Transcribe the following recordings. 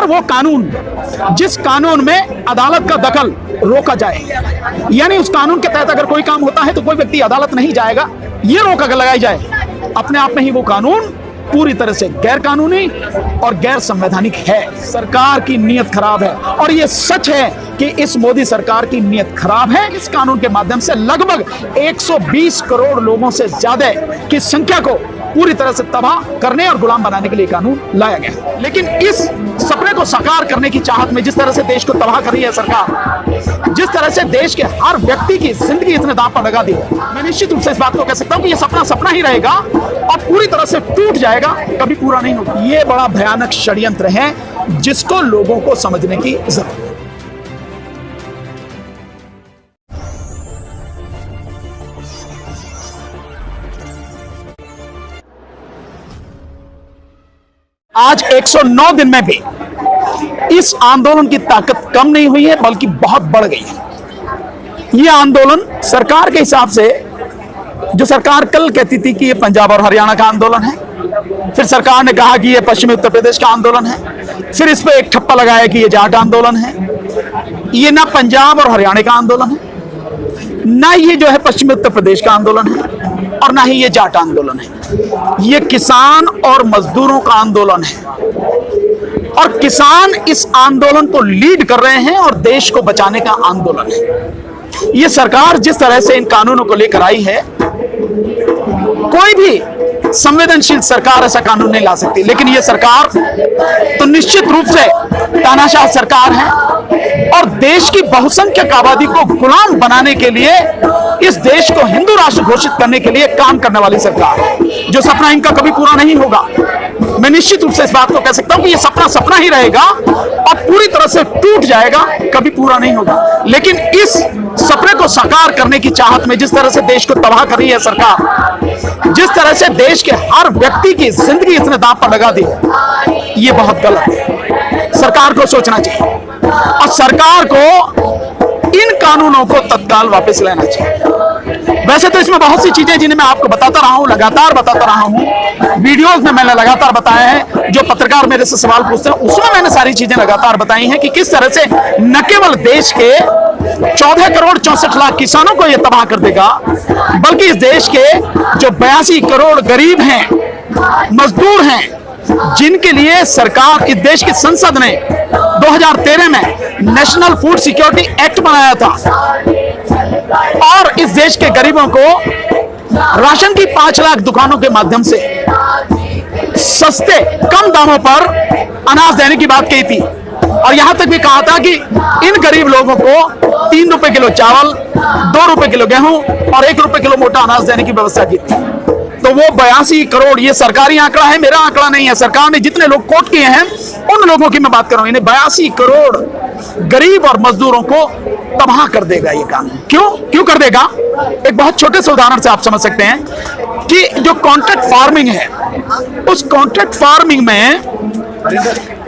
अगर वो कानून, जिस कानून में अदालत का दखल रोका जाए, यानी उस कानून के तहत अगर कोई काम होता है तो कोई व्यक्ति अदालत नहीं जाएगा, ये रोक अगर लगाई जाए, अपने आप में ही वो कानून पूरी तरह से गैर कानूनी और गैर संवैधानिक है। सरकार की नीयत खराब है और ये सच है कि इस मोदी सरकार की नीयत खराब है। इस कानून के माध्यम से लगभग 120 करोड़ लोगों से ज्यादा की संख्या को पूरी तरह से तबाह करने और गुलाम बनाने के लिए कानून लाया गया। लेकिन इस सपने को साकार करने की चाहत में जिस तरह से देश को तबाह कर रही है सरकार, जिस तरह से देश के हर व्यक्ति की जिंदगी इसने दांव पर लगा दी, मैं निश्चित रूप से इस बात को कह सकता हूं कि ये सपना सपना ही रहेगा और पूरी तरह से टूट जाएगा, कभी पूरा नहीं होगा। ये बड़ा भयानक षड्यंत्र है जिसको लोगों को समझने की जरूरत है। आज 109 दिन में भी इस आंदोलन की ताकत कम नहीं हुई है, बल्कि बहुत बढ़ गई है। यह आंदोलन सरकार के हिसाब से, जो सरकार कल कहती थी कि यह पंजाब और हरियाणा का आंदोलन है, फिर सरकार ने कहा कि यह पश्चिमी उत्तर प्रदेश का आंदोलन है, फिर इस पे एक ठप्पा लगाया कि यह जाट आंदोलन है। यह ना पंजाब और हरियाणा का आंदोलन है, ना ये जो है पश्चिमी उत्तर प्रदेश का आंदोलन है, और ना ही ये जाट आंदोलन है। ये किसान और मजदूरों का आंदोलन है और किसान इस आंदोलन को लीड कर रहे हैं और देश को बचाने का आंदोलन है। ये सरकार जिस तरह से इन कानूनों को लेकर आई है, कोई भी संवेदनशील सरकार ऐसा कानून नहीं ला सकती, लेकिन ये सरकार तो निश्चित रूप से तानाशाह सरकार है और देश की बहुसंख्यक आबादी को गुलाम बनाने के लिए, इस देश को हिंदू राष्ट्र घोषित करने के लिए काम करने वाली सरकार है। जो सपना इनका कभी पूरा नहीं होगा, मैं निश्चित रूप से इस बात को कह सकता हूं कि ये सपना सपना ही रहेगा और पूरी तरह से टूट जाएगा, कभी पूरा नहीं होगा। लेकिन इस सपने को साकार करने की चाहत में जिस तरह से देश को तबाह कर रही है सरकार, जिस तरह से देश के हर व्यक्ति की जिंदगी इसने दांव पर लगा दी, ये बहुत गलत है। सरकार को सोचना चाहिए और सरकार को इन कानूनों को तत्काल वापस लेना चाहिए। वैसे तो इसमें बहुत सी चीजें जिन्हें मैं आपको बताता रहा हूं, लगातार बताता रहा हूं, वीडियोस में मैंने लगातार बताया है। जो पत्रकार मेरे से सवाल पूछते हैं उसमें मैंने सारी चीजें लगातार बताई हैं कि किस तरह से न केवल देश के 14 करोड़ 64 लाख किसानों को यह तबाह कर देगा, बल्कि इस देश के जो 82 करोड़ गरीब हैं, मजदूर हैं, जिनके लिए सरकार, इस देश की संसद ने 2013 में नेशनल फूड सिक्योरिटी एक्ट बनाया था और इस देश के गरीबों को राशन की 5 लाख दुकानों के माध्यम से सस्ते कम दामों पर अनाज देने की बात कही थी और यहां तक भी कहा था कि इन गरीब लोगों को 3 रुपए किलो चावल, 2 रुपए किलो गेहूं और 1 रुपए किलो मोटा अनाज देने की व्यवस्था की थी। तो वो 82 करोड़, ये सरकारी आंकड़ा है, मेरा आंकड़ा नहीं है। सरकार ने जितने लोग कोट किए हैं उन लोगों की मैं बात कर रहा हूं। इन्हें 82 करोड़ गरीब और मजदूरों को तबाह कर देगा ये कानून। क्यों कर देगा? एक बहुत छोटे से उदाहरण से आप समझ सकते हैं कि जो कॉन्ट्रैक्ट फार्मिंग है, उस कॉन्ट्रैक्ट फार्मिंग में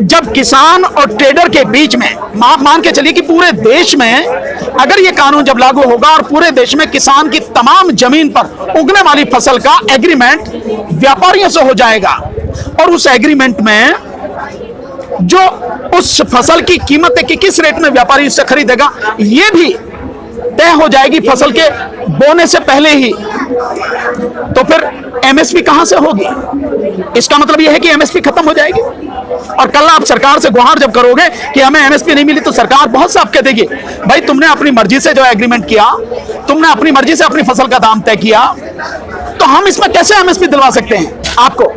जब किसान और ट्रेडर के बीच में, आप मान के चलिए कि पूरे देश में अगर ये कानून जब लागू होगा और पूरे देश में किसान की तमाम जमीन पर उगने वाली फसल का एग्रीमेंट व्यापारियों से हो जाएगा और उस एग्रीमेंट में जो उस फसल की कीमत है कि किस रेट में व्यापारी उससे खरीदेगा, ये भी तय हो जाएगी फसल के बोने से पहले ही, तो फिर एमएसपी कहां से होगी? इसका मतलब यह है कि एमएसपी खत्म हो जाएगी। और कल आप सरकार से गुहार जब करोगे कि हमें एमएसपी नहीं मिली, तो सरकार बहुत साफ कह देगी, भाई तुमने अपनी मर्जी से जो एग्रीमेंट किया, तुमने अपनी मर्जी से अपनी फसल का दाम तय किया, तो हम इसमें कैसे एमएसपी दिलवा सकते हैं आपको?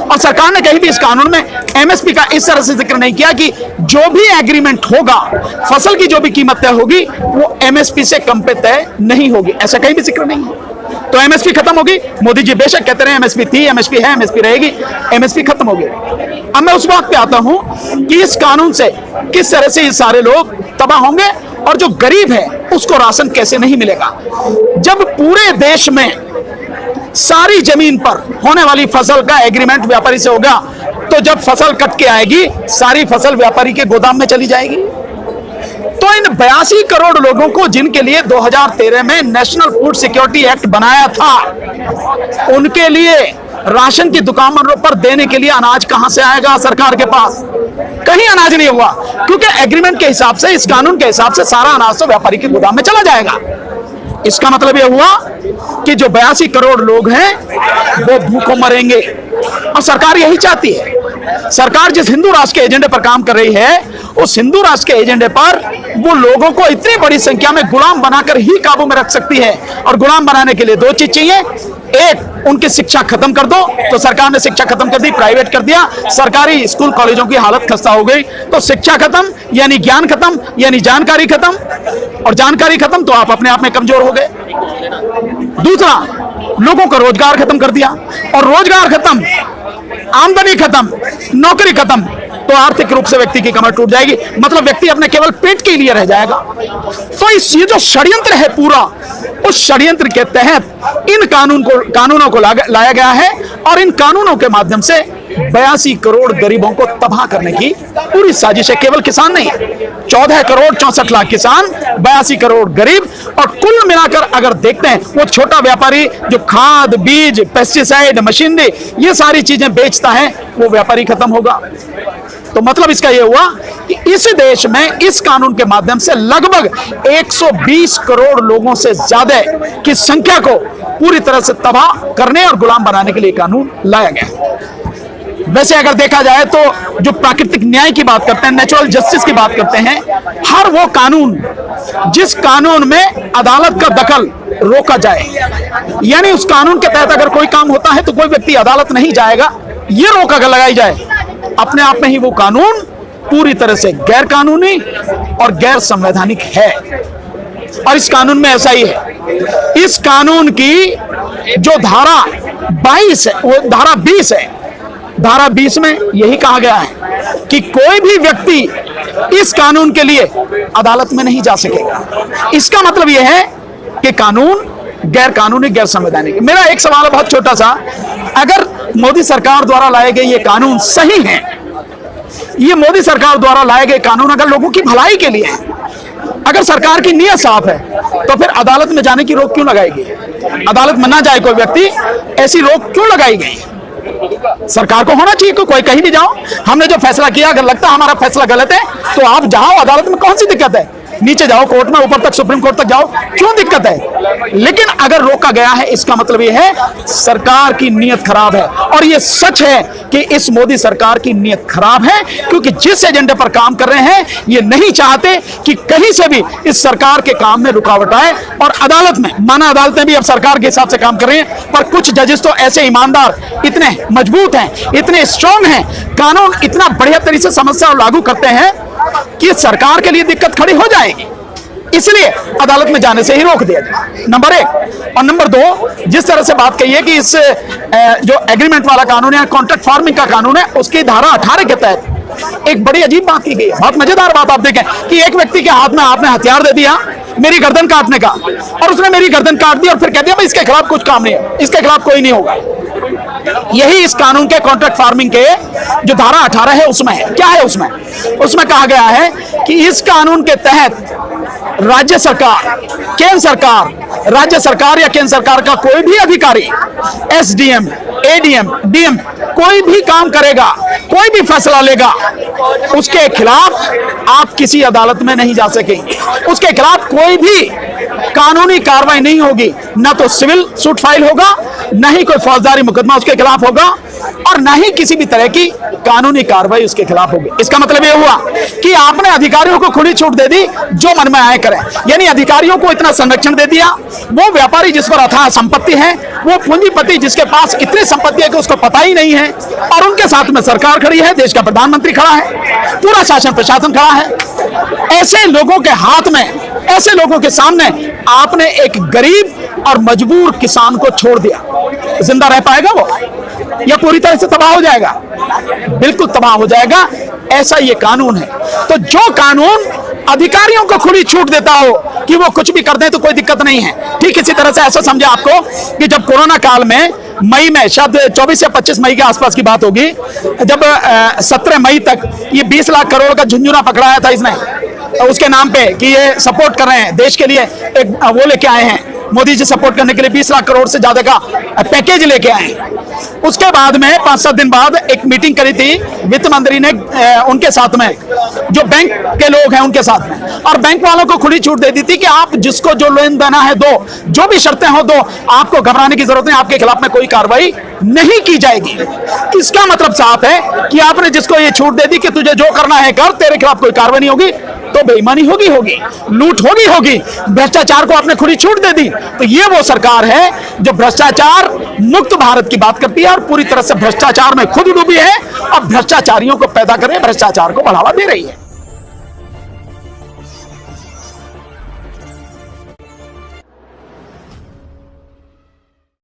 और सरकार ने कहीं भी इस कानून में एमएसपी का इस तरह से जिक्र नहीं किया कि जो भी एग्रीमेंट होगा, फसल की जो भी कीमत तय होगी वो एमएसपी से कम पे तय नहीं होगी, ऐसा कहीं भी जिक्र नहीं है। तो एमएसपी खत्म होगी। मोदी जी बेशक कहते रहे एमएसपी थी, एमएसपी है, एमएसपी रहेगी, एमएसपी खत्म हो गई। अब मैं उस बात पे आता हूं कि इस कानून से किस तरह से ये सारे लोग तबाह होंगे और जो गरीब है उसको राशन कैसे नहीं मिलेगा। जब पूरे देश में सारी जमीन पर होने वाली फसल का एग्रीमेंट व्यापारी से होगा, तो जब फसल कट के आएगी सारी फसल व्यापारी के गोदाम में चली जाएगी। तो इन 82 करोड़ लोगों को जिनके लिए 2013 में नेशनल फूड सिक्योरिटी एक्ट बनाया था, उनके लिए राशन की दुकानों पर देने के लिए अनाज कहां से आएगा सरकार के पास? कहीं अनाज नहीं हुआ, क्योंकि एग्रीमेंट के हिसाब से, इस कानून के हिसाब से सारा अनाज तो व्यापारी के गोदाम में चला जाएगा। इसका मतलब यह हुआ कि जो 82 करोड़ लोग हैं वो भूखों मरेंगे, और सरकार यही चाहती है। सरकार जिस हिंदू राष्ट्र के एजेंडे पर काम कर रही है, उस हिंदू राष्ट्र के एजेंडे पर वो लोगों को इतनी बड़ी संख्या में गुलाम बनाकर ही काबू में रख सकती है। और गुलाम बनाने के लिए दो चीज चाहिए, एक, उनकी शिक्षा खत्म कर दो, तो सरकार ने शिक्षा खत्म कर दी, प्राइवेट कर दिया, सरकारी स्कूल कॉलेजों की हालत खस्ता हो गई। तो शिक्षा खत्म यानी ज्ञान खत्म, यानी जानकारी खत्म, और जानकारी खत्म तो आप अपने आप में कमजोर हो गए। दूसरा, लोगों का रोजगार खत्म कर दिया, और रोजगार खत्म, आमदनी खत्म, नौकरी खत्म, तो आर्थिक रूप से व्यक्ति की कमर टूट जाएगी, मतलब व्यक्ति अपने केवल पेट के लिए रह जाएगा। तो ये जो षड्यंत्र है पूरा, उस षड्यंत्र के तहत इन कानूनों को लाया गया है, और इन कानूनों के माध्यम से 82 करोड़ गरीबों को तबाह करने की पूरी साजिश है। केवल किसान नहीं, 14 करोड़ 64 लाख किसान, 82 करोड़ गरीब, और कुल मिलाकर अगर देखते हैं वो छोटा व्यापारी जो खाद, बीज, पेस्टिसाइड, मशीनरी, ये सारी चीजें बेचता है, वो व्यापारी खत्म होगा। तो मतलब इसका यह हुआ कि इस देश में इस कानून के माध्यम से लगभग 120 करोड़ लोगों से ज्यादा की संख्या को पूरी तरह से तबाह करने और गुलाम बनाने के लिए कानून लाया गया। वैसे अगर देखा जाए तो जो प्राकृतिक न्याय की बात करते हैं, नेचुरल जस्टिस की बात करते हैं, हर वो कानून जिस कानून में अदालत का दखल रोका जाए, यानी उस कानून के तहत अगर कोई काम होता है तो कोई व्यक्ति अदालत नहीं जाएगा, ये रोक अगर लगाई जाए, अपने आप में ही वो कानून पूरी तरह से गैर कानूनी और गैर संवैधानिक है। और इस कानून में ऐसा ही है। इस कानून की जो धारा 22 है, वो धारा 20 है, धारा 20 में यही कहा गया है कि कोई भी व्यक्ति इस कानून के लिए अदालत में नहीं जा सकेगा। इसका मतलब यह है कि कानून गैर कानूनी, गैर संवैधानिक। मेरा एक सवाल है बहुत छोटा सा, अगर मोदी सरकार द्वारा लाए गए ये कानून सही हैं, ये मोदी सरकार द्वारा लाए गए कानून अगर लोगों की भलाई के लिए है, अगर सरकार की नीयत साफ है, तो फिर अदालत में जाने की रोक क्यों लगाई गई? अदालत में ना जाए कोई व्यक्ति, ऐसी रोक क्यों लगाई गई? सरकार को होना चाहिए कि कोई कहीं भी जाओ, हमने जो फैसला किया अगर लगता है हमारा फैसला गलत है तो आप जाओ, अदालत में कौन सी दिक्कत है? नीचे जाओ कोर्ट में, ऊपर तक सुप्रीम कोर्ट तक जाओ, क्यों दिक्कत है? लेकिन अगर रोका गया है, इसका मतलब यह है सरकार की नीयत खराब है। और यह सच है कि इस मोदी सरकार की नीयत खराब है, क्योंकि जिस एजेंडे पर काम कर रहे हैं, ये नहीं चाहते कि कहीं से भी इस सरकार के काम में रुकावट आए। और अदालत में, माना अदालतें भी अब सरकार के हिसाब से काम कर रही हैं, पर कुछ जजेस तो ऐसे ईमानदार, इतने मजबूत हैं, इतने स्ट्रांग हैं, कानून इतना बढ़िया तरीके से समझते और लागू करते हैं कि सरकार के लिए दिक्कत खड़ी हो जाएगी, इसलिए अदालत में जाने से ही रोक दिया जाए, नंबर 1। और नंबर 2, जिस तरह से बात कही है कि इस जो एग्रीमेंट वाला कानून है, कॉन्ट्रैक्ट फार्मिंग का कानून है, उसकी धारा 18 के तहत एक बड़ी अजीब बात की गई है। बहुत मजेदार बात आप देखें कि एक व्यक्ति के हाथ में आपने हथियार दे दिया मेरी गर्दन काटने का, और उसने मेरी गर्दन काट दी और फिर कह दिया भाई इसके खिलाफ कुछ काम नहीं है, इसके खिलाफ कोई नहीं होगा। यही इस कानून के कॉन्ट्रैक्ट फार्मिंग के जो धारा 18 है उसमें है। क्या है उसमें? उसमें कहा गया है कि इस कानून के तहत राज्य सरकार, केंद्र सरकार, राज्य सरकार या केंद्र सरकार का कोई भी अधिकारी, एसडीएम, एडीएम, डीएम, कोई भी काम करेगा, कोई भी फैसला लेगा, उसके खिलाफ आप किसी अदालत में नहीं जा सकेंगे, उसके खिलाफ कोई भी कानूनी कार्रवाई नहीं होगी, ना तो सिविल सूट फाइल होगा, ना ही कोई फौजदारी मुकदमा उसके खिलाफ होगा, और ना ही किसी भी तरह की कानूनी कार्रवाई उसके खिलाफ होगी। इसका मतलब यह हुआ कि आपने अधिकारियों को खुली छूट दे दी, जो मन में आए करें, यानी अधिकारियों को इतना संरक्षण दे दिया। वो व्यापारी जिस पर अथाह संपत्ति है, वो पूंजीपति जिसके पास इतनी संपत्ति है कि उसको पता ही नहीं है, और उनके साथ में सरकार खड़ी है, देश का प्रधानमंत्री खड़ा है, पूरा शासन प्रशासन खड़ा है। ऐसे लोगों के हाथ में, ऐसे लोगों के सामने आपने एक गरीब और मजबूर किसान को छोड़ दिया। जिंदा रह पाएगा वो, या पूरी तरह से तबाह हो जाएगा? बिल्कुल तबाह हो जाएगा। ऐसा ये कानून है। तो जो कानून अधिकारियों को खुली छूट देता हो कि वो कुछ भी कर दें तो कोई दिक्कत नहीं है, ठीक इसी तरह से ऐसा समझे आपको कि जब कोरोना काल में मई में, शायद 24 या 25 मई के आसपास की बात होगी, जब 17 मई तक ये 20 लाख करोड़ का झुंझुना पकड़ाया था इसने उसके नाम पे कि ये सपोर्ट कर रहे हैं देश के लिए, एक वो लेके आए हैं मोदी जी सपोर्ट करने के लिए 20 लाख करोड़ से ज्यादा का पैकेज लेके आए। उसके बाद में 5-7 दिन बाद एक मीटिंग करी थी वित्त मंत्री ने उनके साथ में, जो बैंक के लोग हैं उनके साथ में, और बैंक वालों को खुली छूट दे दी थी कि आप जिसको जो लोन देना है दो, जो भी शर्तें हो दो, आपको घबराने की जरूरत नहीं, आपके खिलाफ में कोई कार्रवाई नहीं की जाएगी। इसका मतलब साफ है कि आपने जिसको ये छूट दे दी कि तुझे जो करना है कर, तेरे खिलाफ कोई कार्रवाई नहीं होगी, तो बेईमानी होगी, लूट होगी, भ्रष्टाचार को आपने खुली छूट दे दी। तो ये वो सरकार है जो भ्रष्टाचार मुक्त भारत की बात करती है और पूरी तरह से भ्रष्टाचार में खुद डूबी है और भ्रष्टाचारियों को पैदा करे, भ्रष्टाचार को बढ़ावा दे रही है।